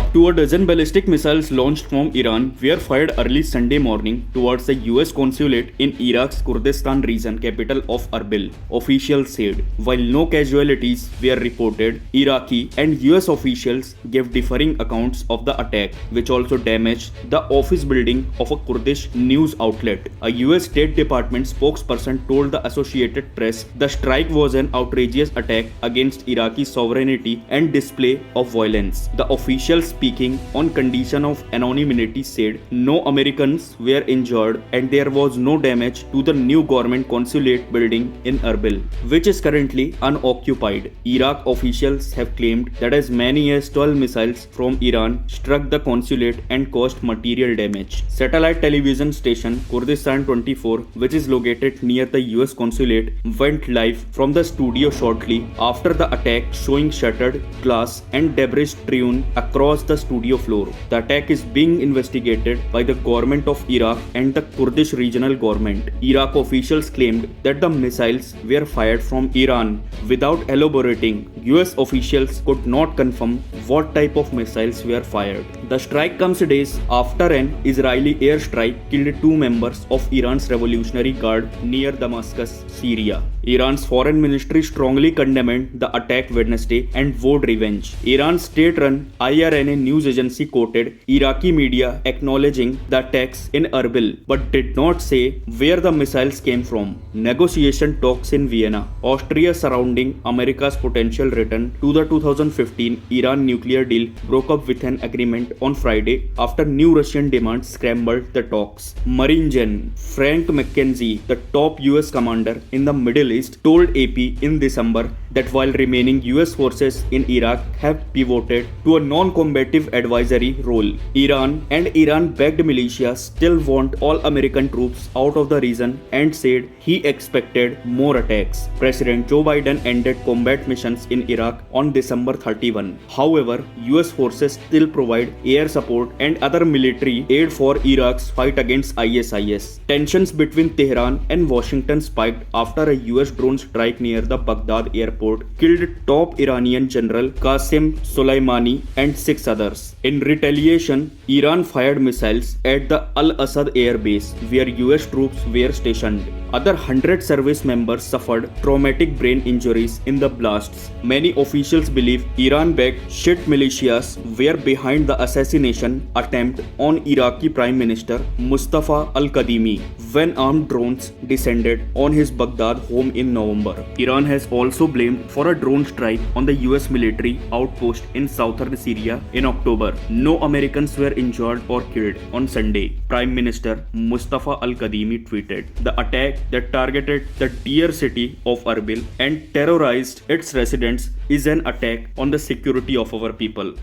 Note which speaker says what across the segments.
Speaker 1: Up to a dozen ballistic missiles launched from Iran were fired early Sunday morning towards the US consulate in Iraq's Kurdistan region capital of Erbil, officials said. While no casualties were reported, Iraqi and US officials gave differing accounts of the attack, which also damaged the office building of a Kurdish news outlet. A US State Department spokesperson told the Associated Press the strike was an outrageous attack against Iraqi sovereignty and display of violence. The official speaking on condition of anonymity said no Americans were injured and there was no damage to the new government consulate building in Erbil, which is currently unoccupied. Iraq officials have claimed that as many as 12 missiles from Iran struck the consulate and caused material damage. Satellite television station Kurdistan 24, which is located near the US consulate, went live from the studio shortly after the attack, showing shattered glass and debris strewn across the studio floor. The attack is being investigated by the government of Iraq and the Kurdish regional government. Iraq officials claimed that the missiles were fired from Iran without elaborating. US officials could not confirm what type of missiles were fired. The strike comes days after an Israeli airstrike killed 2 members of Iran's Revolutionary Guard near Damascus, Syria. Iran's foreign ministry strongly condemned the attack Wednesday and vowed revenge. Iran's state-run IRNA news agency quoted Iraqi media acknowledging the attacks in Erbil but did not say where the missiles came from. Negotiation talks in Vienna, Austria surrounding America's potential return to the 2015 Iran nuclear deal broke up with an agreement on Friday after new Russian demands scrambled the talks. Marine Gen Frank McKenzie, the top US commander in the Middle East, told AP in December that while remaining US forces in Iraq have pivoted to a non-combative advisory role, Iran and Iran-backed militias still want all American troops out of the region and said he expected more attacks. President Joe Biden ended combat missions in Iraq on December 31. However, US forces still provide air support and other military aid for Iraq's fight against ISIS. Tensions between Tehran and Washington spiked after a US drone strike near the Baghdad airport killed top Iranian General Qasem Soleimani and 6 others. In retaliation, Iran fired missiles at the Al-Assad air base where US troops were stationed. Other 100 service members suffered traumatic brain injuries in the blasts. Many officials believe Iran-backed Shiite militias were behind the assassination attempt on Iraqi Prime Minister Mustafa al-Kadhimi when armed drones descended on his Baghdad home in November. Iran has also blamed for a drone strike on the US military outpost in southern Syria in October. No Americans were injured or killed on Sunday, Prime Minister Mustafa al-Kadhimi tweeted. The attack that targeted the dear city of Erbil and terrorized its residents is an attack on the security of our people.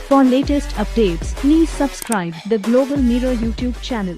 Speaker 2: For latest updates, please subscribe the Global Mirror YouTube channel.